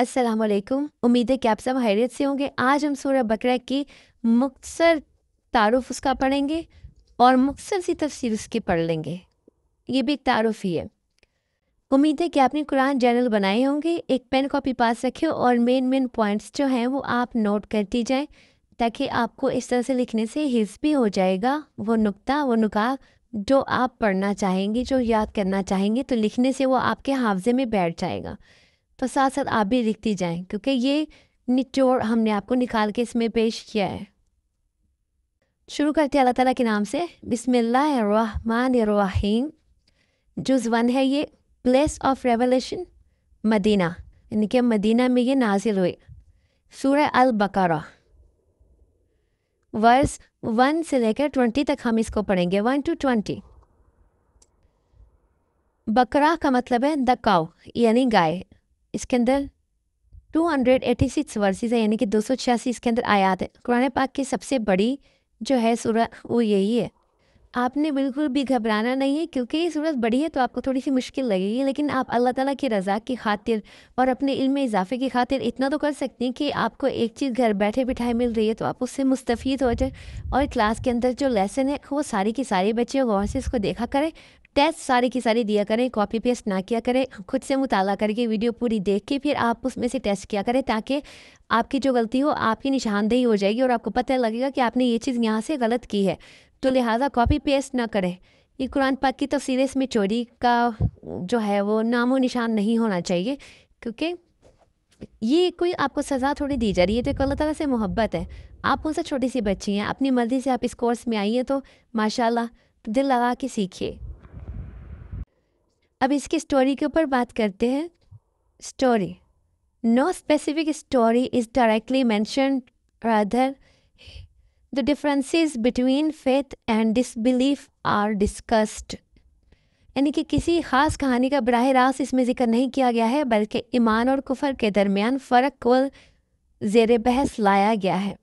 अस्सलाम वालेकुम। उम्मीद है कि आप सब खैरियत से होंगे। आज हम सूरह बकरा की मुख्तसर तारुफ उसका पढ़ेंगे और मुख्तसर सी तफसीर उसकी पढ़ लेंगे। ये भी एक तारुफ ही है। उम्मीद है कि आपने कुरान जर्नल बनाए होंगे। एक पेन कॉपी पास रखें और मेन पॉइंट्स जो हैं वो आप नोट करती जाएं, ताकि आपको इस तरह से लिखने से हिफ्ज़ भी हो जाएगा वो नुक्ता वो नुकात जो आप पढ़ना चाहेंगे, जो याद करना चाहेंगे, तो लिखने से वो आपके हाफ़ज़े में बैठ जाएगा। तो साथ साथ आप भी लिखती जाएं, क्योंकि ये निचोड़ हमने आपको निकाल के इसमें पेश किया है। शुरू करते हैं अल्लाह ताला के नाम से। बिस्मिल्लाहिर्रहमानिर्रहीम। जुज़ 1 है ये। प्लेस ऑफ रेवलेशन मदीना, यानी कि मदीना में ये नाजिल हुए। सूरह अल बकरा वर्स 1 से लेकर 20 तक हम इसको पढ़ेंगे, 1 to 20। बकरा का मतलब है द काउ, यानी गाय। इसके अंदर 286 वर्सेस है, यानी कि 286 इसके अंदर आयात है। कुरान पाक की सबसे बड़ी जो है सूरत वो यही है। आपने बिल्कुल भी घबराना नहीं है, क्योंकि ये सूरत बड़ी है तो आपको थोड़ी सी मुश्किल लगेगी, लेकिन आप अल्लाह ताला की रज़ा की खातिर और अपने इल्म में इजाफे की खातिर इतना तो कर सकती हैं कि आपको एक चीज़ घर बैठे बिठाए मिल रही है तो आप उससे मुस्तफ़ीद हो जाए। और क्लास के अंदर जो लेसन है वो सारी की सारी बच्चे गौर से इसको देखा करें। टेस्ट सारी की सारी दिया करें, कॉपी पेस्ट ना किया करें। खुद से मुताला करके वीडियो पूरी देख के फिर आप उसमें से टेस्ट किया करें, ताकि आपकी जो गलती हो आपकी निशानदेही हो जाएगी और आपको पता लगेगा कि आपने ये चीज़ यहाँ से गलत की है। तो लिहाजा कॉपी पेस्ट ना करें। ये कुरान पाक की तफसीर, इसमें चोरी का जो है वो नामो निशान नहीं होना चाहिए, क्योंकि ये कोई आपको सज़ा थोड़ी दी जा रही है। तो एक अल्लाह ताला से मोहब्बत है। आप उनसे छोटी सी बच्ची हैं, अपनी मर्ज़ी से आप इस कोर्स में आई हैं, तो माशाल्लाह दिल लगा के सीखिए। अब इसकी स्टोरी के ऊपर बात करते हैं। Story, no specific story is directly mentioned, rather the differences between faith and disbelief are discussed। यानी कि किसी ख़ास कहानी का बराह रास्त इसमें ज़िक्र नहीं किया गया है, बल्कि ईमान और कुफर के दरमियान फ़र्क को ज़ेर बहस लाया गया है।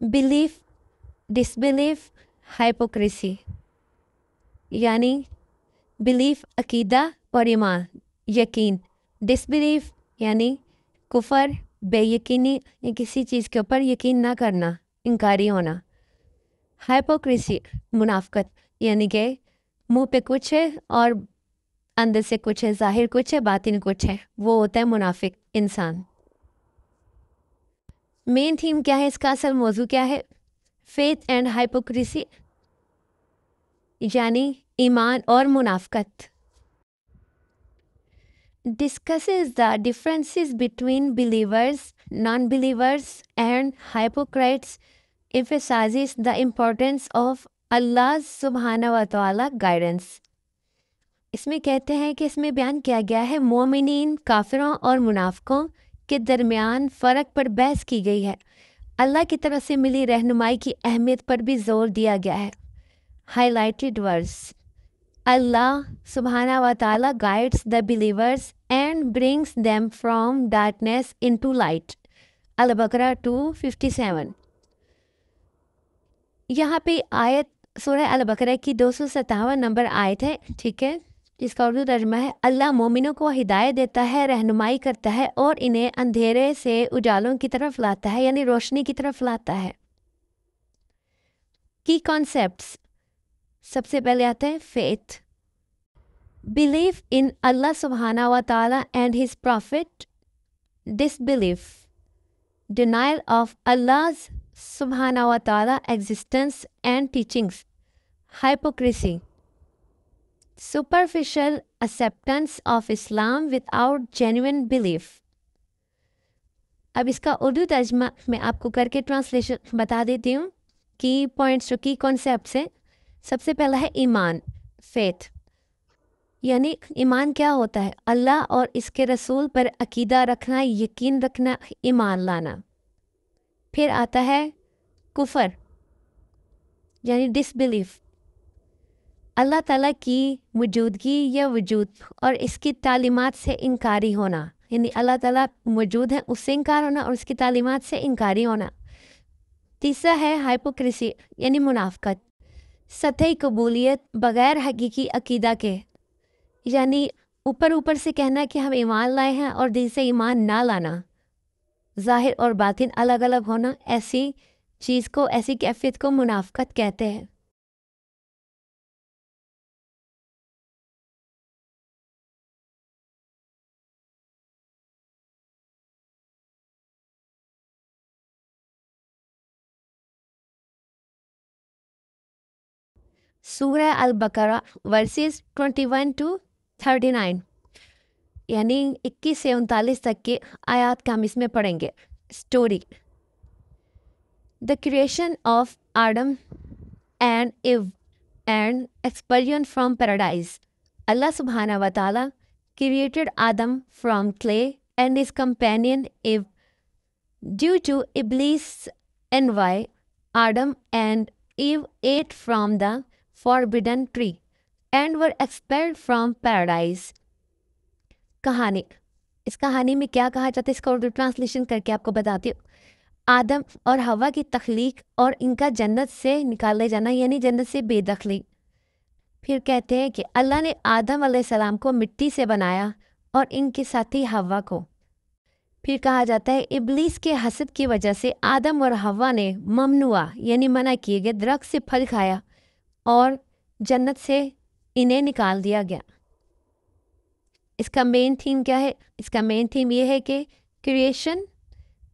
बिलीफ, डिसबिलीफ, हाइपोक्रेसी, यानी बिलीफ अकीदा और ईमान यकीन, डिसबिलीफ यानी कुफर बेयकीनी या किसी चीज़ के ऊपर यकीन ना करना, इनकारी होना। हाइपोक्रेसी मुनाफकत, यानी कि मुंह पे कुछ है और अंदर से कुछ है, ज़ाहिर कुछ है बातिन कुछ है, वो होता है मुनाफिक इंसान। मेन थीम क्या है, इसका असल मौजू क्या है? फेथ एंड हाइपोक्रेसी, यानी ईमान और मुनाफकत। Discusses the differences between believers, non-believers and hypocrites, emphasizes the importance of Allah's subhanahu wa ta'ala guidance। इसमें कहते हैं कि इसमें बयान किया गया है मोमिनीन, काफिरों और मुनाफिकों के दरमियान फ़र्क पर बहस की गई है। अल्लाह की तरफ से मिली रहनुमाई की अहमियत पर भी ज़ोर दिया गया है। Highlighted verse, Allah subhanahu wa ta'ala guides the believers and brings them from darkness into light। Al-Baqarah 257। यहाँ पे आयत सूरह अल-बकरा की 257 नंबर आयत है, ठीक है, जिसका उर्दू तर्जुमा है अल्लाह मोमिनों को हिदायत देता है, रहनुमाई करता है और इन्हें अंधेरे से उजालों की तरफ लाता है, यानी रोशनी की तरफ लाता है। की कॉन्सेप्ट्स, सबसे पहले आता है फेथ, बिलीफ इन अल्लाह सुब्हाना व ताला and his prophet. Disbelief, denial of Allah सुब्हाना व ताला existence and teachings. Hypocrisy, superficial acceptance of Islam without genuine belief. अब इसका उर्दू तर्जमा मैं आपको करके ट्रांसलेशन बता देती हूँ। की पॉइंट्स जो की कॉन्सेप्ट्स हैं, सबसे पहला है ईमान, फेथ, यानी ईमान क्या होता है? अल्लाह और इसके रसूल पर अकीदा रखना, यकीन रखना, ईमान लाना। फिर आता है कुफर, यानी डिसबिलीफ, अल्लाह ताला की मौजूदगी या वजूद और इसकी तालीमात से इनकारी होना, यानी अल्लाह ताला मौजूद है उससे इनकार होना और उसकी तालीमात से इनकारी होना। तीसरा है हाइपोक्रेसी, यानी मुनाफकत, सतही कबूलियत बग़ैर हकीकी अकीदा के, یعنی اوپر اوپر سے کہنا کہ ہم ایمان لائے ہیں اور دل سے ایمان نہ لانا، ظاہر اور باطن الگ الگ ہونا، ایسی چیز کو، ایسی کیفیت کو منافقت کہتے ہیں۔ سورہ البقرہ ورسز 21 to 39، یعنی 21 سے 39 تک کے آیات کا ہم اس میں پڑھیں گے۔ Story: the creation of Adam and ایو اینڈ ایکسپلژن فرام پیراڈائز۔ اللہ سبحانہ و تعالیٰ created Adam from clay and his companion Eve. Due to Iblis' envy, Adam and Eve ate from the forbidden tree and were expelled from paradise. کہانی: اس کہانی میں کیا کہا جاتا ہے، اس کا اردو ٹرانسلیشن کر کے آپ کو بتاتی ہوں۔ آدم اور حوا کی تخلیق اور ان کا جنت سے نکالے جانا، یعنی جنت سے بے دخلی۔ پھر کہتے ہیں کہ اللہ نے آدم علیہ السلام کو مٹی سے بنایا اور ان کے ساتھی حوا کو۔ پھر کہا جاتا ہے ابلیس کے حسد کی وجہ سے آدم اور حوا نے ممنوع یعنی منع کیے گئے درخت سے پھل کھایا اور جنت سے انہیں نکال دیا گیا۔ اس کا مین تھیم کیا ہے؟ اس کا مین تھیم یہ ہے کہ کریشن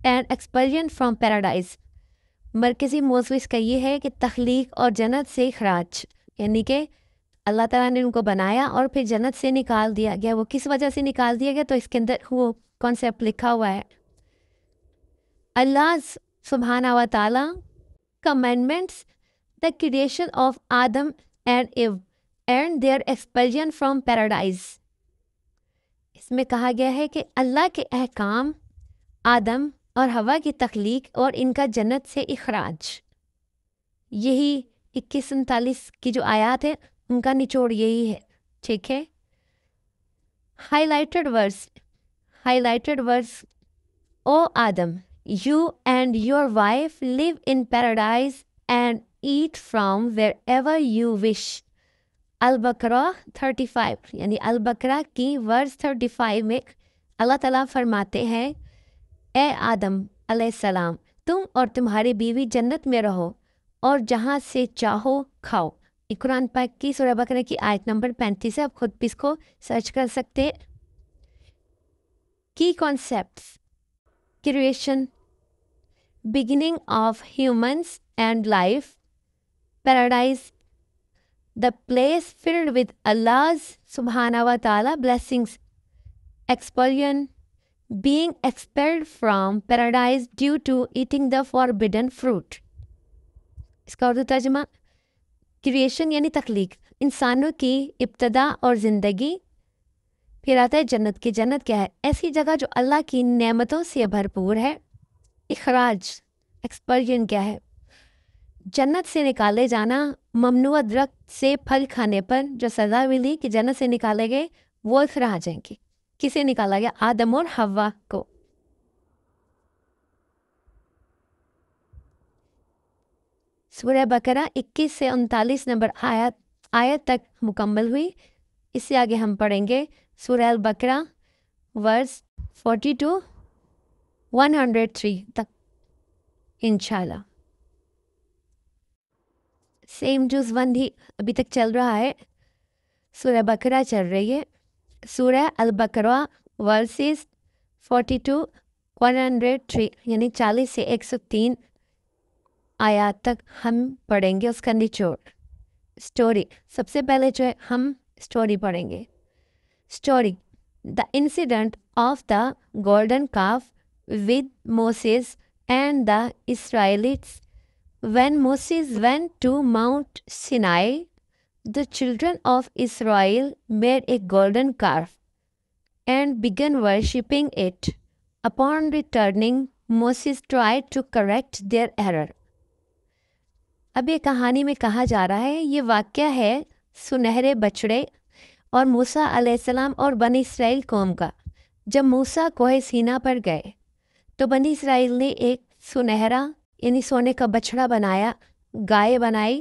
اینڈ ایکسپلژن فرام پیراڈائز۔ مرکزی موضوع اس کا یہ ہے کہ تخلیق اور جنت سے اخراج، یعنی کہ اللہ تعالیٰ نے ان کو بنایا اور پھر جنت سے نکال دیا گیا۔ وہ کس وجہ سے نکال دیا گیا؟ تو اس کے اندر وہ کانسیپٹ لکھا ہوا ہے۔ اللہ سبحانہ و تعالیٰ commandments the creation of Adam and ایو اینڈ دیئر ایکسپلژن فرام پیراڈائز۔ اس میں کہا گیا ہے کہ اللہ کے احکام آدم اور حوا کی تخلیق اور ان کا جنت سے اخراج، یہی 21-39 کی جو آیات ہے ان کا نچوڑ یہی ہے، ٹھیک ہے۔ Highlighted verse: O Adam, you and your wife live in paradise and eat from wherever you wish. البقرہ 35، یعنی البقرہ کی ورس 35 میں اللہ تعالیٰ فرماتے ہیں اے آدم علیہ السلام، تم اور تمہاری بیوی جنت میں رہو اور جہاں سے چاہو کھاؤ۔ یہ قرآن پاک کی سورہ بقرہ کی آیت نمبر 35 ہے، آپ خود بھی اس کو سرچ کر سکتے۔ کی concepts: creation, beginning of humans and life, paradise, the place filled with Allah's subhanahu wa ta'ala blessings, expulsion, being expelled from paradise due to eating the forbidden fruit۔ اس کا اردو ترجمہ: کریشن یعنی تخلیق، انسانوں کی ابتدا اور زندگی۔ پھر آتا ہے جنت کی۔ جنت کیا ہے؟ ایسی جگہ جو اللہ کی نعمتوں سے بھرپور ہے۔ اخراج، ایکسپلژن کیا ہے؟ جنت سے نکالے جانا، ممنوع درخت سے پھل کھانے پر جو سزا ملی کہ جنت سے نکالے گئے وہ اخراج ہیں۔ کہ کسے نکالا گیا؟ آدم اور حوا کو۔ سورہ بقرہ 21 سے 39 نمبر آیت تک مکمل ہوئی۔ اس سے آگے ہم پڑھیں گے سورہ البقرہ ورس 42 103 تک انشاءاللہ۔ سیم جز 1 ہی ابھی تک چل رہا ہے، سورہ بقرہ چل رہی ہے۔ سورہ البقرہ ورسز 42 103، یعنی 40 سے 103 آیات تک ہم پڑھیں گے اس کا نچوڑ۔ اسٹوری: سب سے پہلے جو ہے ہم اسٹوری پڑھیں گے۔ Story: the incident of the golden calf with Moses and the Israelites. When Moses went to Mount Sinai, the children of Israel made a golden calf and began worshipping it. Upon returning, Moses tried to correct their error. اب یہ کہانی میں کہا جا رہا ہے، یہ واقعہ ہے سنہرے بچڑے اور موسیٰ علیہ السلام اور بنی اسرائیل قوم کا۔ جب موسیٰ کوہ سینا پر گئے تو بنی اسرائیل نے ایک سنہرا یعنی سونے کا بچڑا بنایا، گائے بنائی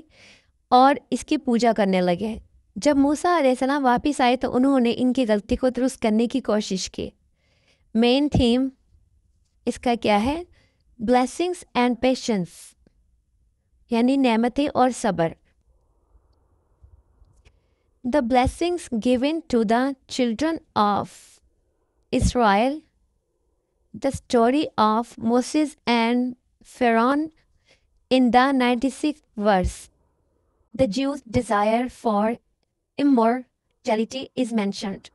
اور اس کی پوجا کرنے لگے۔ جب موسیٰ علیہ السلام واپس آئے تو انہوں نے ان کی غلطی کو درست کرنے کی کوشش کی۔ مین تھیم اس کا کیا ہے؟ بلیسنگس اینڈ پیشنس، یعنی نعمتیں اور صبر۔ The blessings given to the children of Israel, the story of Moses and Pharaoh in the 96th verse. The Jews' desire for immortality is mentioned.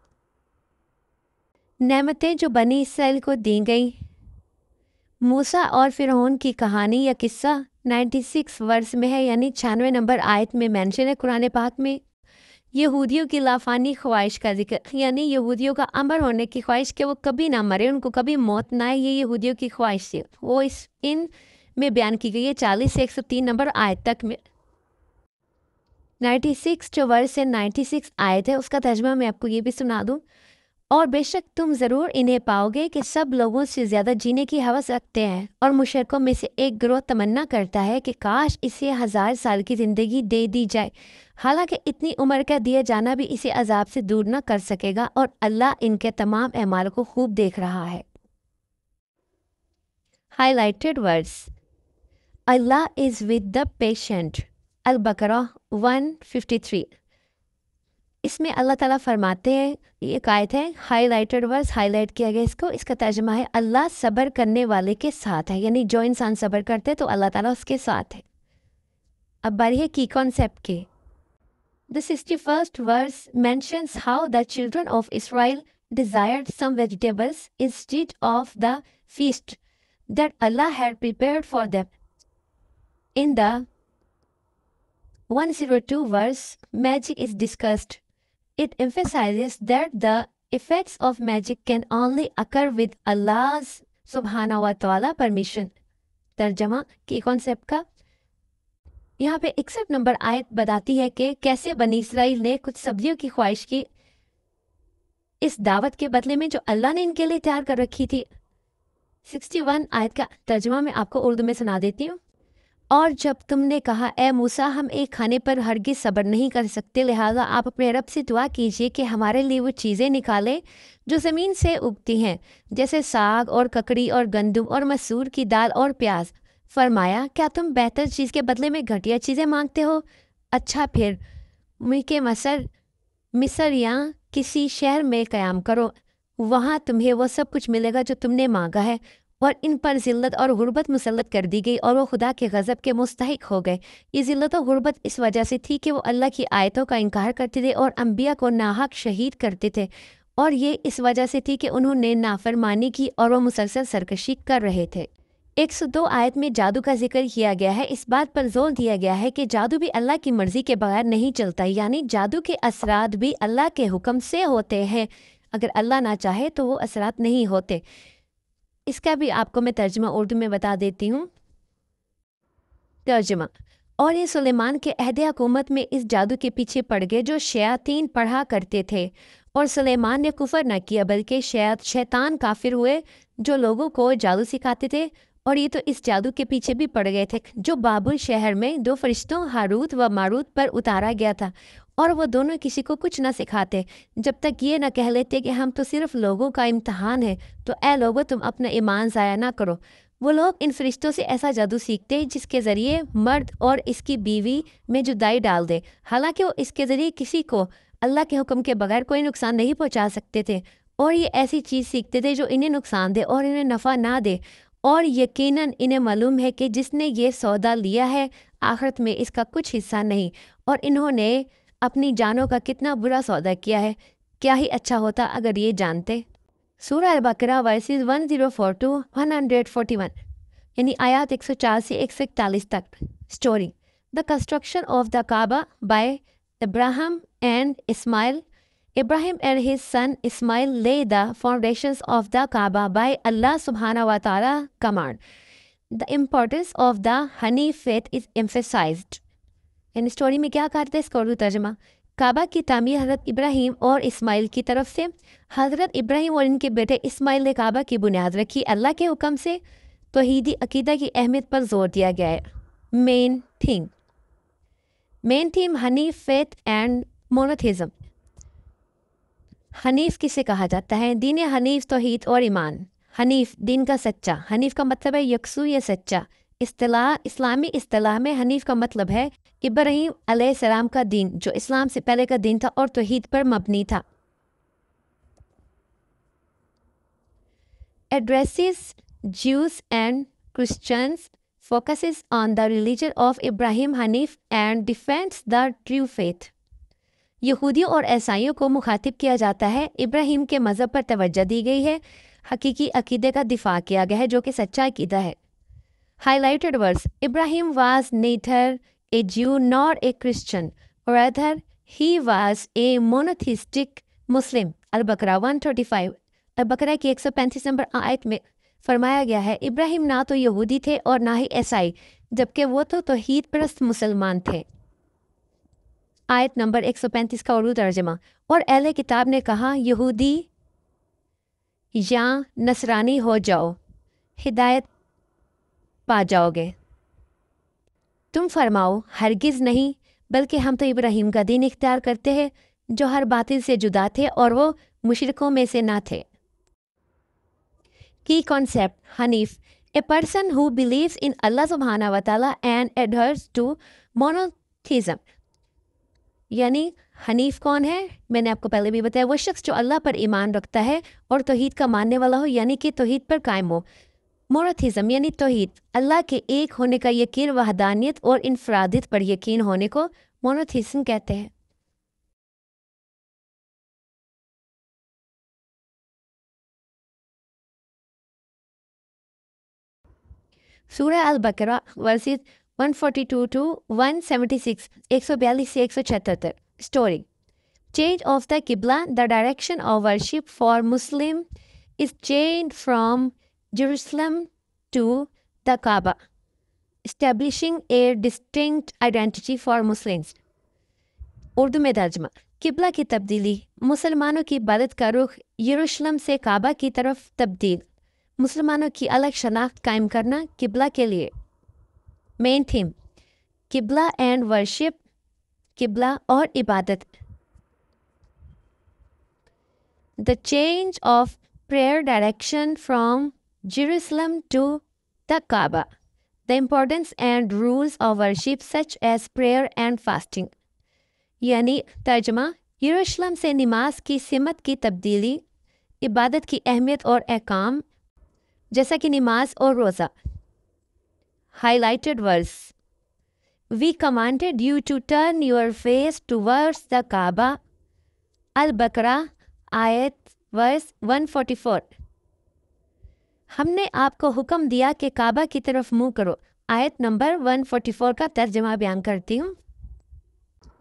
नेमतें जो बनी इसराइल को दी गई। मूसा और फिरौन की कहानी या किस्सा 96 वर्स में है, यानी 96 नंबर आयत में मेंशन है कुरान पाक में। यहूदियों की लाफानी ख्वाहिश का जिक्र, यानी यहूदियों का अमर होने की ख्वाहिश कि वो कभी ना मरे, उनको कभी मौत ना आए, ये यहूदियों की ख्वाहिश थी, वो इन में बयान की गई है 40 से 103 नंबर आयत तक में। 96 जो वर्स है 96 आयत है, उसका तर्जुमा मैं आपको ये भी सुना दूँ। और बेशक तुम ज़रूर इन्हें पाओगे कि सब लोगों से ज़्यादा जीने की हवस रखते हैं, और मुशरिकों में से एक गिरोह तमन्ना करता है कि काश इसे 1000 साल की ज़िंदगी दे दी जाए, हालांकि इतनी उम्र का दिया जाना भी इसे अजाब से दूर न कर सकेगा, और अल्लाह इनके तमाम अमाल को खूब देख रहा है। Highlighted words. Allah is with the patient, अल बकरा 153। इसमें अल्लाह ताला फरमाते हैं, ये आयत है हाईलाइटेड वर्स, हाईलाइट किया गया इसको। इसका तर्जुमा है अल्लाह सब्र करने वाले के साथ है, यानी जो इंसान सब्र करते हैं तो अल्लाह ताला उसके साथ है। अब बारी है की कॉन्सेप्ट की। The 61st verse mentions how the children of Israel desired some vegetables instead of the feast that Allah had prepared for them. In the 102 verse, magic is discussed. It emphasizes that the effects of magic can only occur with Allah's subhanahu wa ta'ala permission. तर्जमा की concept का। यहाँ पे 61 number आयत बताती है कि कैसे बनी इसराइल ने कुछ सब्जियों की ख्वाहिश की इस दावत के बदले में जो अल्लाह ने इनके लिए तैयार कर रखी थी। 61 आयत का तर्जुमा मैं आपको उर्दू में सुना देती हूँ। और जब तुमने कहा ए मूसा, हम एक खाने पर हरगिज़ सब्र नहीं कर सकते, लिहाजा आप अपने रब से दुआ कीजिए कि हमारे लिए वो चीज़ें निकाले जो ज़मीन से उगती हैं, जैसे साग और ककड़ी और गंदम और मसूर की दाल और प्याज। फरमाया, क्या तुम बेहतर चीज़ के बदले में घटिया चीज़ें मांगते हो? अच्छा, फिर मुल्क मिस्र या किसी शहर में क़याम करो, वहाँ तुम्हें वो सब कुछ मिलेगा जो तुमने मांगा है। और इन पर ज़िल्लत और गुर्बत मुसल्लत कर दी गई और वो खुदा के गज़ब के मुस्तहिक हो गए। ये ज़िल्लत और गुर्बत इस वजह से थी कि वो अल्लाह की आयतों का इनकार करते थे और अंबिया को नाहक शहीद करते थे, और ये इस वजह से थी कि उन्होंने नाफरमानी की और वो मुसलसल सरकशी कर रहे थे। 102 आयत में जादू का जिक्र किया गया है। इस बात पर जोर दिया गया है कि जादू भी अल्लाह की मर्ज़ी के बगैर नहीं चलता, यानी जादू के असरात भी अल्लाह के हुक्म से होते हैं। अगर अल्लाह ना चाहे तो वो असरात नहीं होते। इसका भी आपको मैं तर्जुमा उर्दू में बता देती हूँ। तर्जुमा। और ये सुलेमान के अहद हुकूमत में इस जादू के पीछे पड़ गए जो शयातीन पढ़ा करते थे, और सुलेमान ने कुफर न किया बल्कि शैतान काफिर हुए जो लोगों को जादू सिखाते थे, और ये तो इस जादू के पीछे भी पड़ गए थे जो बाबुल शहर में 2 फरिश्तों हारूत व मारूत पर उतारा गया था, और वो दोनों किसी को कुछ ना सिखाते जब तक ये ना कह लेते कि हम तो सिर्फ लोगों का इम्तहान है, तो ए लोगों तुम अपना ईमान ज़ाया ना करो। वो लोग इन फरिश्तों से ऐसा जादू सीखते जिसके ज़रिए मर्द और इसकी बीवी में जुदाई डाल दे, हालांकि वो इसके ज़रिए किसी को अल्लाह के हुक्म के बगैर कोई नुकसान नहीं पहुंचा सकते थे, और ये ऐसी चीज़ सीखते थे जो इन्हें नुकसान दे और इन्हें नफ़ा ना दे, और यकीनन इन्हें मालूम है कि जिसने ये सौदा लिया है आखिरत में इसका कुछ हिस्सा नहीं, और इन्होंने अपनी जानों का कितना बुरा सौदा किया है। क्या ही अच्छा होता अगर ये जानते। सूरह अल-बकरा वर्सेस 104 टू 141, यानी आयत 104 से 141 तक। Story. The construction of the Kaaba by Abraham and Ismail. Abraham and his son Ismail lay the foundations of the Kaaba by Allah subhanahu wa ta'ala command. The importance of the Hanif faith is emphasized. In story में क्या करते हैं इसका उर्दू तर्जमा। काबा की तामीर हज़रत इब्राहिम और इस्माइल की तरफ से। हज़रत इब्राहिम और इनके बेटे इस्माइल ने काबा की बुनियाद रखी। अल्लाह के हुक्म से तौहीदी अकीदा की अहमियत पर जोर दिया गया है। मेन थीम हनीफ फेथ एंड मोनोथेज़म। हनीफ किसे कहा जाता है? दीन हनीफ तौहीद और ईमान। हनीफ दीन का सच्चा, हनीफ का मतलब है यकसू या सच्चा। इस्लामी इस्तिलाह में हनीफ का मतलब है इब्राहीम अलैहिस्सलाम का दीन, जो इस्लाम से पहले का दीन था और तौहीद पर मबनी था। Addresses Jews and Christians, focuses on the religion of Ibrahim Hanif and defends the true faith. यहूदियों और ईसाइयों को मुखातिब किया जाता है, इब्राहिम के मज़हब पर तवज्जो दी गई है, हकीकी अकीदे का दिफा किया गया है जो कि सच्चा अकीदा है। Highlighted verse: Ibrahim was neither a Jew nor a Christian, rather he was a monotheistic Muslim. अल-बकरा 135। अल-बकरा की 135 नंबर आयत में फरमाया गया है, इब्राहिम ना तो यहूदी थे और ना ही ईसाई, जबकि वो तो तौहीद परस्त मुसलमान थे। आयत नंबर 135 का उर्दू तर्जमा: और अहले किताब ने कहा, यहूदी या नसरानी हो जाओ, हिदायत पा जाओगे। तुम फरमाओ, हरगिज़ नहीं, बल्कि हम तो इब्राहिम का दीन इख्तियार करते हैं जो हर बातिल से जुदा थे और वो मुशरिकों में से ना थे। की कॉन्सेप्ट: हनीफ, a person who believes in Allah सुब्हाना व तआला एंड एडहर्स टू मोनोथीज़म। यानी हनीफ कौन है? मैंने आपको पहले भी बताया, वो शख्स जो अल्लाह पर ईमान रखता है और तौहीद का मानने वाला हो, यानी कि तौहीद पर कायम हो। मोनोथीज़म यानी तौहीद, अल्लाह के एक होने का यकीन, वहदानियत और इनफरादियत पर यकीन होने को मोनोथीज़म कहते हैं। सूरह अल-बकरा वर्सेस 142 टू 176, 142 से 176। स्टोरी: चेंज ऑफ द किबला, the direction of worship for Muslim is change from Jerusalem to the Kaaba, establishing a distinct identity for Muslims. Urdu में तर्जमा: किबला की तब्दीली, मुसलमानों की इबादत का रुख यरूशलेम से काबा की तरफ तब्दील, मुसलमानों की अलग शनाख्त कायम करना किबला के लिए। मेन थीम: किबला एंड वर्शिप, किबला और इबादत। The change of prayer direction from Jerusalem to the Kaaba, the importance and rules of worship such as prayer and fasting. यानी तर्जमा: यरूशलेम से नमाज की सिमत की तब्दीली, इबादत की अहमियत और अहकाम जैसा कि नमाज और रोज़ा। Highlighted verse: we commanded you to turn your face towards the Kaaba. अल-बकरा आयत वर्स 144। हमने आपको हुक्म दिया कि काबा की तरफ मुंह करो। आयत नंबर 144 का तर्जमा बयान करती हूँ।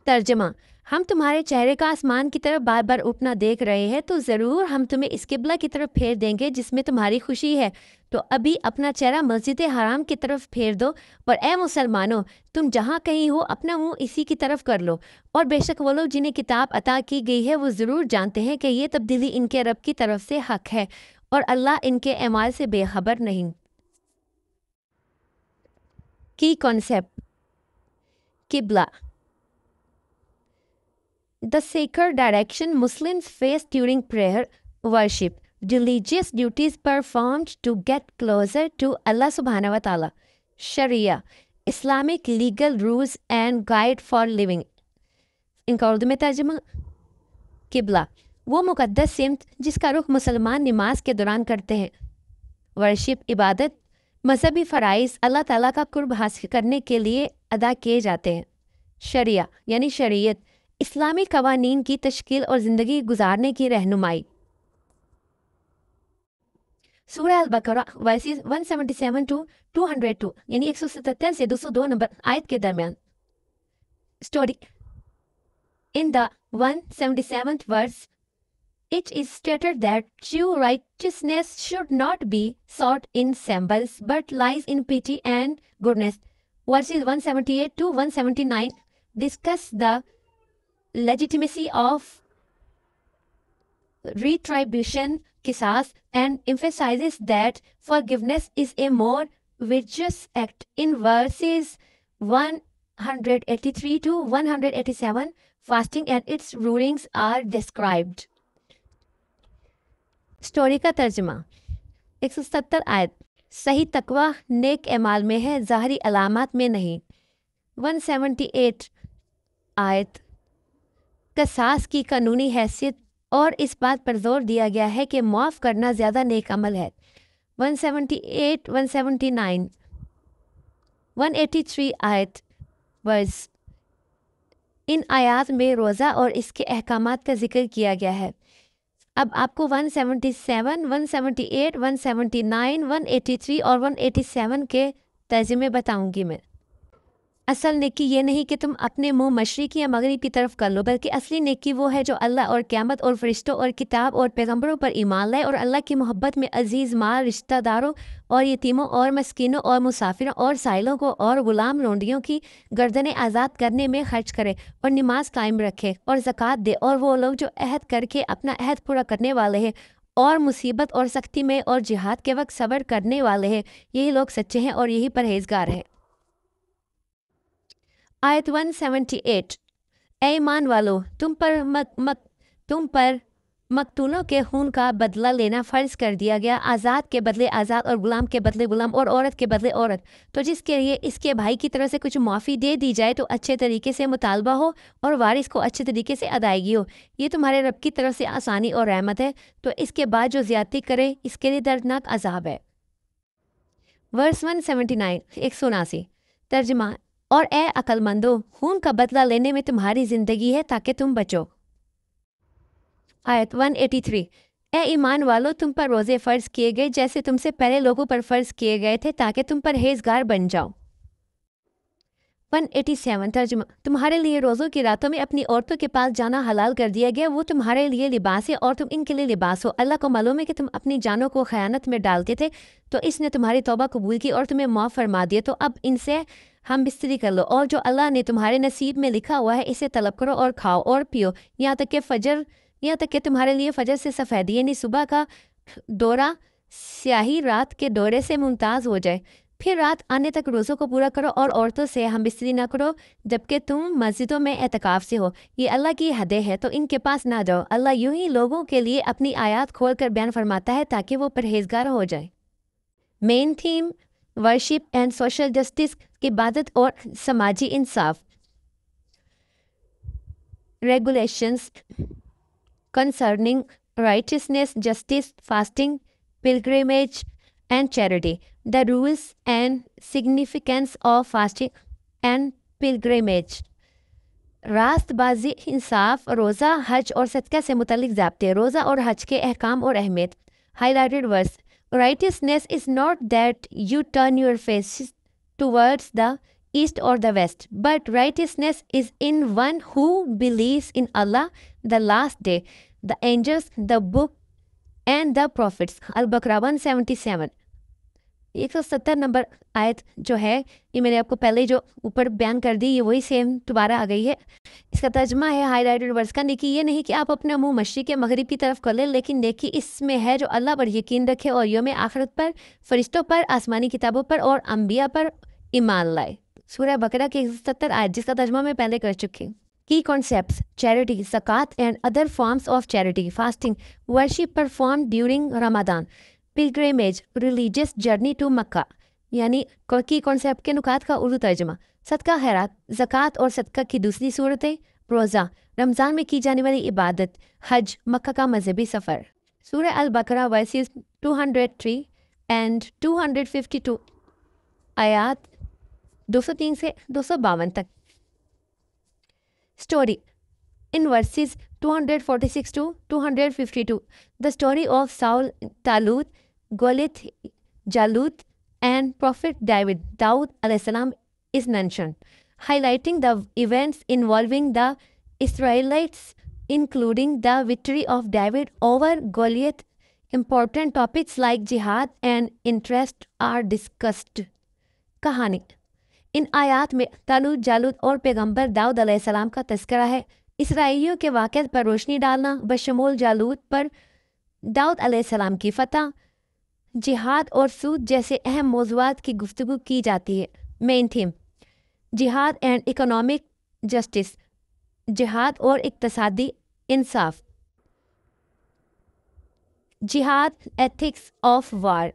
तर्जमा: हम तुम्हारे चेहरे का आसमान की तरफ बार बार उठना देख रहे हैं, तो ज़रूर हम तुम्हें इस किबला की तरफ फेर देंगे जिसमें तुम्हारी खुशी है। तो अभी अपना चेहरा मस्जिद हराम की तरफ फेर दो, और ए मुसलमानों, तुम जहाँ कहीं हो अपना मुंह इसी की तरफ कर लो। और बेशक वो लोग जिन्हें किताब अता की गई है वो ज़रूर जानते हैं कि ये तब्दीली इनके रब की तरफ से हक है, और अल्लाह इनके अमाल से बेखबर नहीं। की कॉन्सेप्ट: किबला, the sacred direction Muslims face during prayer, worship, religious duties performed to get closer to Allah subhanahu wa ta'ala. Sharia, Islamic legal rules and guide for living. इनका उर्दू में तर्जुमा: किबला वो मुकद्दस सिमत जिसका रुख मुसलमान नमाज के दौरान करते हैं। वर्शिप, इबादत, मजहबी फ़राइज़ अल्लाह ताला का कुर्ब हासिल करने के लिए अदा किए जाते हैं। शरिया यानी शरीयत, इस्लामी कवानीन की तश्कील और ज़िंदगी गुजारने की रहनुमाई। सूरह अल-बकरा वर्सेस 177 टू 202 यानी 177 से 202 नंबर आयत के दरमियान। Story: in the 177th verse, it is stated that true righteousness should not be sought in symbols but lies in pity and goodness. Verses 178 to 179 discuss the legitimacy of retribution, qisas, and emphasizes that forgiveness is a more virtuous act. In verses 1 183 to 187 fasting and its rulings are described. Story का तर्जुमा 170 आयत सही तकवा नेक एमाल में है, ज़ाहरी अलामात में नहीं। 178 आयत कसास की कानूनी हैसियत और इस बात पर जोर दिया गया है कि माफ़ करना ज़्यादा नेक अमल है। 178, 179, 183 आयत वर्स इन आयात में रोज़ा और इसके अहकामात का जिक्र किया गया है। अब आपको 177, 178, 179, 183 और 187 के तर्जुमे बताऊंगी मैं। असल नेकी ये नहीं कि तुम अपने मुंह मशरिक़ या मगरिब की तरफ कर लो, बल्कि असली नेकी वो है जो अल्लाह और क़यामत और फरिश्तों और किताब और पैगंबरों पर ईमान लाए और अल्लाह की मोहब्बत में अजीज़ माल रिश्तेदारों और यतीमों और मस्कीनों और मुसाफिरों और साइलों को और ग़ुलाम लोंडियों की गर्दनें आज़ाद करने में खर्च करे और नमाज कायम रखे और ज़कात दे। और वो लोग जो अहद करके अपना अहद पूरा करने वाले हैं और मुसीबत और सख्ती में और जिहाद के वक्त सब्र करने वाले हैं, यही लोग सच्चे हैं और यही परहेज़गार हैं। आयत 178 ऐ ईमान वालो, तुम पर मकतूलों के खून का बदला लेना फ़र्ज़ कर दिया गया, आज़ाद के बदले आज़ाद और ग़ुलाम के बदले ग़ुलाम और औरत के बदले औरत। तो जिसके लिए इसके भाई की तरफ से कुछ माफ़ी दे दी जाए तो अच्छे तरीके से मुतालबा हो और वारिस को अच्छे तरीके से अदायगी हो। ये तुम्हारे रब की तरफ से आसानी और रहमत है। तो इसके बाद जो ज़्यादती करे इसके लिए दर्दनाक अजाब है। वर्स 179 179 तर्जुमा और ए अक्लमंदो, खून का बदला लेने में तुम्हारी ज़िंदगी है ताकि तुम बचो। आयत 183 ए ईमान वालो, तुम पर रोज़े फ़र्ज़ किए गए जैसे तुमसे पहले लोगों पर फ़र्ज़ किए गए थे ताकि तुम परहेज़गार बन जाओ। 187 तर्जुमा तुम्हारे लिए रोज़ों की रातों में अपनी औरतों के पास जाना हलाल कर दिया गया, वो तुम्हारे लिए लिबास है और तुम इनके लिए लिबास हो। अल्लाह को मालूम है कि तुम अपनी जानों को ख़यानत में डालते थे, तो इसने तुम्हारी तौबा कबूल की और तुम्हें माफ़ फरमा दिया। तो अब इनसे हम बिस्तरी कर लो और जो अल्लाह ने तुम्हारे नसीब में लिखा हुआ है इसे तलब करो और खाओ और पियो, यहाँ तक कि तुम्हारे लिए फजर से सफ़ेदी यानी सुबह का दौरा स्याही रात के दौरे से मुमताज़ हो जाए। फिर रात आने तक रोज़ों को पूरा करो और औरतों से हम बिस्तरी ना करो जबकि तुम मस्जिदों में एतकाफ़ से हो। ये अल्लाह की हदें हैं, तो इनके पास ना जाओ। अल्लाह यूं ही लोगों के लिए अपनी आयात खोल कर बयान फरमाता है ताकि वो परहेज़गार हो जाए। Main theme worship and social justice, इबादत और समाजी इंसाफ। Regulations concerning righteousness, justice, fasting, pilgrimage, and charity. The rules and significance of fasting and pilgrimage. रास्तबाजी, इंसाफ, रोज़ा, हज और सदका से मुतल्लिक ज़ाब्ते, रोज़ा और हज के अहकाम और अहमियत। Highlighted verse righteousness is not that you turn your face towards the east or the west, but righteousness is in one who believes in Allah, the last day, the angels, the book and the prophets. Al-Baqarah 177 170 number आयत जो है ये मैंने आपको पहले जो ऊपर बयान कर दी, ये वही सेम दोबारा आ गई है। इसका तर्जुमा है हाईलाइटेड वर्ड्स का, नेकी ये नहीं कि आप अपने मुंह मशरिक़ या मगरिब की तरफ कर लें, लेकिन नेकी इसमें है जो अल्लाह पर यकीन रखे और यौम आखिरत पर, फरिश्तों पर, आसमानी किताबों पर और अम्बिया पर ईमान लाए। सूरह बकरा की 170 आयत जिसका तर्जुमा मैं पहले कर चुकी। की कॉन्सेप्ट्स चैरिटी, ज़कात and other forms of charity, fasting, worship perform during Ramadan, pilgrimage, religious journey to Mecca. यानी की कॉन्सेप्ट के नुकात का उर्दू तर्जुमा, सदका खैरात, ज़कात और सदका की दूसरी सूरतें, रोज़ा, रमज़ान में की जाने वाली इबादत, हज, मक्का का मजहबी सफ़र। सूरह अल बकरा वर्सेस 203 एंड 252 आयात 203 से 252 तक। Story in verses 246 to 252, the story of Saul, Talut, Goliath, Jalut, and Prophet Daud alayhi is mentioned, highlighting the events involving the Israelites, including the victory of David over Goliath. Important topics like jihad and interest are discussed. कहानी इन आयात में तालूत, जालूत और पैगंबर दाऊद अलैहिस्सलाम का तज़किरा है। इसराइलियों के वाक़यात पर रोशनी डालना, बशमूल जालूत पर दाऊद अलैहिस्सलाम की फ़तह, जिहाद और सूद जैसे अहम मौज़ूआत की गुफ्तगू की जाती है। मेन थीम جہاد اینڈ اکنامک جسٹس، جہاد اور اقتصادی انصاف. جہاد ethics of war,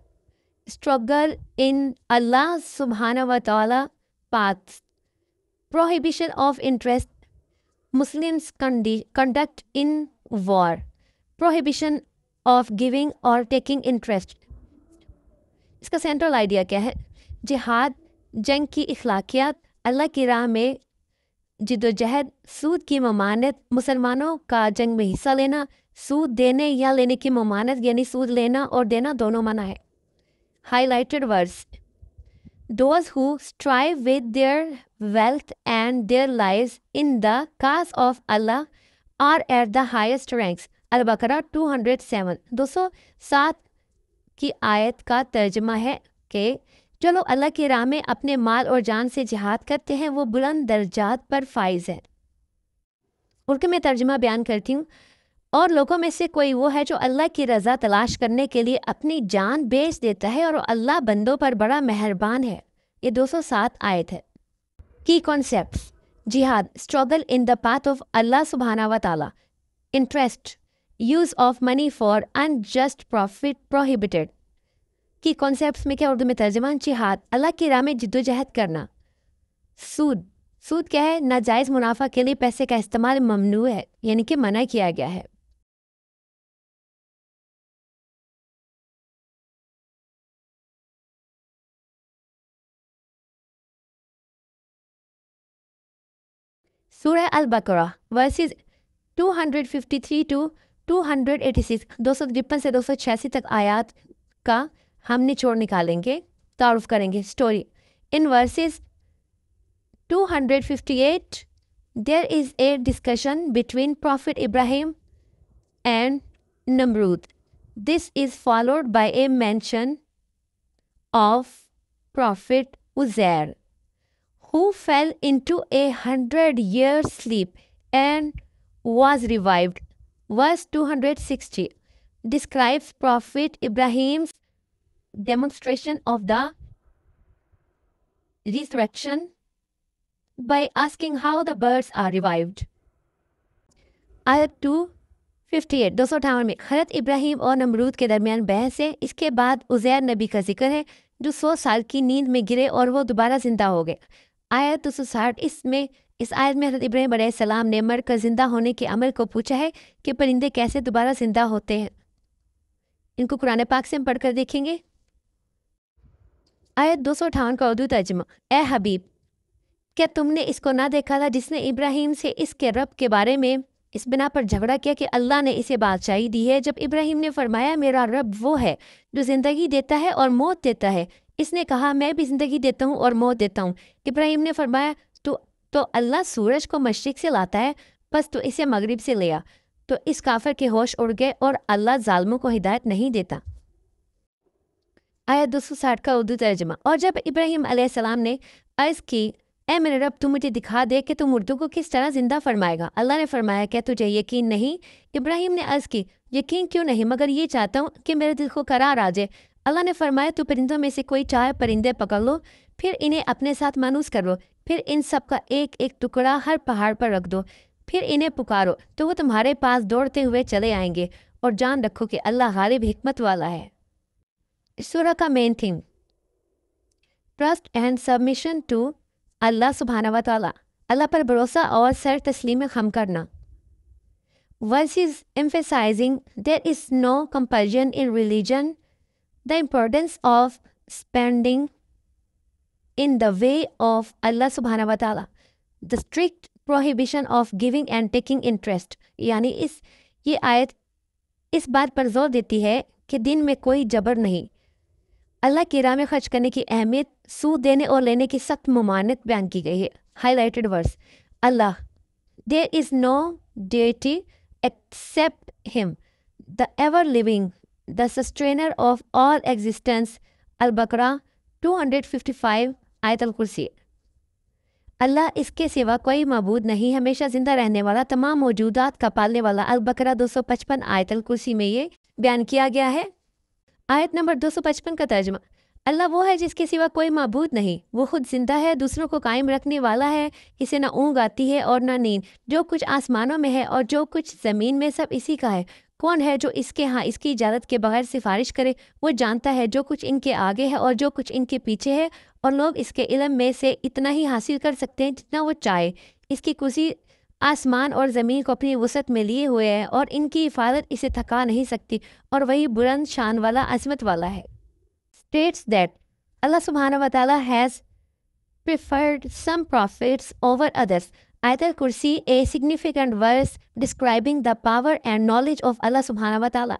struggle in Allah subhanahu wa ta'ala paths, prohibition of interest Muslims conduct in war, prohibition of giving or taking interest. اس کا سینٹرل آئیڈیا کیا ہے؟ جہاد، جنگ کی اخلاقیات، اللہ کی راہ میں جد و جہد، سود کی ممانعت، مسلمانوں کا جنگ میں حصہ لینا، سود دینے یا لینے کی ممانعت یعنی سود لینا اور دینا دونوں منع ہے. Highlighted verse: those who strive with their wealth and their lives in the cause of Allah are at the highest ranks. البقرہ 207. 207 کی آیت کا ترجمہ ہے کہ جو لوگ اللہ کی راہ میں اپنے مال اور جان سے جہاد کرتے ہیں وہ بلند درجات پر فائز ہیں. اردو میں ترجمہ بیان کرتی ہوں. اور لوگوں میں سے کوئی وہ ہے جو اللہ کی رضا تلاش کرنے کے لیے اپنی جان بیچ دیتا ہے اور اللہ بندوں پر بڑا مہربان ہے. یہ 207 آیت ہے. کی کانسیپٹس: جہاد، struggle in the path of Allah سبحانہ و تعالی. Interest, use of money for unjust profit prohibited. Key concepts میں کیا اردو میں ترجمہ؟ جہاد، اللہ کی راہ میں جد و جہد کرنا. سود، سود کیا ہے؟ ناجائز منافع کے لیے پیسے کا استعمال ممنوع ہے یعنی کہ منع کیا گیا ہے. سورہ البقرہ ورسز 253 to 286، 253 سے 286 تک آیات کا ہم نچوڑ نکالیں گے، تعارف کریں گے. Story in verses 258 there is a discussion between Prophet Ibrahim and Namrud. This is followed by a mention of Prophet Uzair, who fell into a 100-year sleep and was revived. Verse 260 describes Prophet Ibrahim's demonstration of the resurrection by asking how the birds are revived. آیت 258 258 میں حضرت ابراہیم اور نمرود کے درمیان بحث ہے. اس کے بعد عزیر نبی کا ذکر ہے جو 100 سال کی نیند میں گرے اور وہ دوبارہ زندہ ہو گئے. آیت 260 اس آیت میں حضرت ابراہیم علیہ السلام نے مر کر زندہ ہونے کے عمل کو پوچھا ہے کہ پرندے کیسے دوبارہ زندہ ہوتے ہیں. ان کو قرآن پاک سے ہم پڑھ کر دیکھیں گے. آیت 258 کا اردو ترجمہ: اے حبیب، کیا تم نے اس کو نہ دیکھا تھا جس نے ابراہیم سے اس کے رب کے بارے میں اس بنا پر جھگڑا کیا کہ اللہ نے اسے بادشاہی دی ہے؟ جب ابراہیم نے فرمایا میرا رب وہ ہے جو زندگی دیتا ہے اور موت دیتا ہے، اس نے کہا میں بھی زندگی دیتا ہوں اور موت دیتا ہوں. ابراہیم نے فرمایا تو اللہ سورج کو مشرق سے لاتا ہے، بس تو اسے مغرب سے لیا. تو اس کافر کے ہوش اڑ گئے اور اللہ ظالموں کو ہدایت نہیں دیتا. آیت 260 کا اردو ترجمہ: اور جب ابراہیم علیہ السلام نے عرض کی اے میرے رب تو مجھے دکھا دے کہ تو مردوں کو کس طرح زندہ فرمائے گا. اللہ نے فرمایا کیا تجھے یقین نہیں؟ ابراہیم نے عرض کی یقین کیوں نہیں، مگر یہ چاہتا ہوں کہ میرے دل کو قرار آ جائے. اللہ نے فرمایا تو پرندوں میں سے کوئی چاہے پرندے پکڑ لو، پھر انہیں اپنے ساتھ مانوس کر لو، پھر ان سب کا ایک ایک ٹکڑا ہر پہاڑ پر رکھ دو، پھر انہیں پکارو تو وہ تمہارے پاس دوڑتے ہوئے چلے آئیں گے، اور جان رکھو کہ اللہ غالب حکمت والا ہے. سورہ کا main theme: trust and submission to Allah سبحانہ و تعالیٰ، اللہ پر بھروسہ اور سر تسلیم خم کرنا. Verses emphasizing there is no compulsion in religion, the importance of spending in the way of Allah subhanahu wa ta'ala, the strict prohibition of giving and taking interest. یعنی یہ آیت اس بات پر زور دیتی ہے کہ دین میں کوئی جبر نہیں. اللہ کی راہ میں خرچ کرنے کی اہمیت، سود دینے اور لینے کی سخت ممانعت بیان کی گئی ہے. High verse: Allah, there is no deity except him, the ever living, the sustainer of all existence. البقرہ 255 آیت الکرسی. اللہ اس کے سوا کوئی معبود نہیں، ہمیشہ زندہ رہنے والا، تمام موجودات کا پالنے والا. البقرہ 255 آیت الکرسی میں یہ بیان کیا گیا ہے. آیت نمبر 255 کا ترجمہ: اللہ وہ ہے جس کے سوا کوئی معبود نہیں، وہ خود زندہ ہے، دوسروں کو قائم رکھنے والا ہے، اسے نہ اونگ آتی ہے اور نہ نیند، جو کچھ آسمانوں میں ہے اور جو کچھ زمین میں سب اسی کا ہے۔ کون ہے جو اس کے ہاں اس کی اجازت کے بغیر سفارش کرے؟ وہ جانتا ہے جو کچھ ان کے آگے ہے اور جو کچھ ان کے پیچھے ہے، اور لوگ اس کے علم میں سے اتنا ہی حاصل کر سکتے ہیں جتنا وہ چاہے۔ اس کی کرسی آسمان اور زمین کو اپنی وسعت میں لیے ہوئے ہے، اور ان کی حفاظت اسے تھکا نہیں سکتی، اور وہی بلند شان والا، عظمت والا ہے۔ States that Allah subhanahu wa ta'ala has preferred some prophets over others. Ayat al-Kursi, a significant verse describing the power and knowledge of Allah subhanahu wa ta'ala.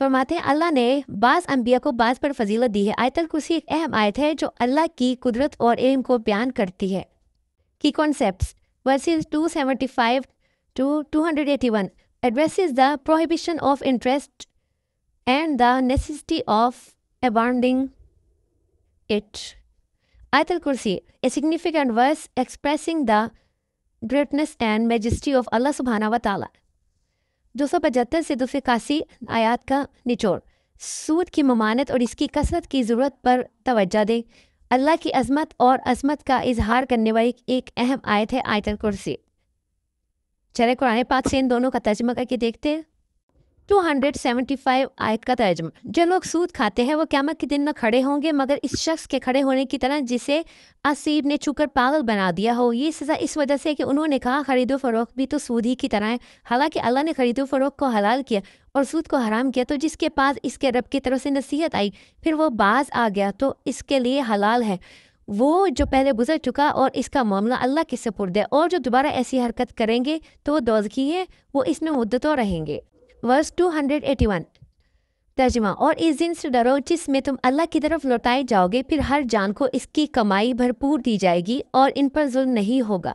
فرماتے ہیں اللہ نے بعض انبیاء کو بعض پر فضیلت دی ہے۔ آیت الکرسی ایک اہم آیت ہے جو اللہ کی قدرت اور علم کو بیان کرتی ہے۔ کی concepts verses 275 to 281 addresses the prohibition of interest and the necessity of abandoning it. Ayat al-Kursi, a significant verse expressing the greatness and majesty of Allah subhanahu wa ta'ala. 275 سے 281 آیات کا نچوڑ، سود کی ممانعت اور اس کی کثرت کی ضرورت پر توجہ دے۔ اللہ کی عظمت اور عظمت کا اظہار کرنے والی ایک اہم آیت ہے آیت الکرسی۔ چلے قرآن پاک سے ان دونوں کا ترجمہ کر کے دیکھتے ہیں۔ 275 آیت کا ترجمہ، جو لوگ سود کھاتے ہیں وہ قیامت کے دن نہ کھڑے ہوں گے مگر اس شخص کے کھڑے ہونے کی طرح جسے اسیب نے چھو کر پاگل بنا دیا ہو۔ یہ سزا اس وجہ سے کہ انہوں نے کہا خرید و فروخت بھی تو سود ہی کی طرح ہے، حالانکہ اللہ نے خرید و فروخت کو حلال کیا اور سود کو حرام کیا۔ تو جس کے پاس اس کے رب کی طرف سے نصیحت آئی پھر وہ باز آ گیا تو اس کے لیے حلال ہے وہ جو پہلے گزر چکا، اور اس کا معاملہ اللہ کے سپرد ہے، اور جو دوبارہ ایسی حرکت کریں گے تو وہ دوزخی ہے، وہ اس میں مدتوں رہیں گے۔ ورس 281 ترجمہ، اور اس دن سے ڈرو جس میں تم اللہ کی طرف لوٹائے جاؤ گے، پھر ہر جان کو اس کی کمائی بھرپور دی جائے گی اور ان پر ظلم نہیں ہوگا۔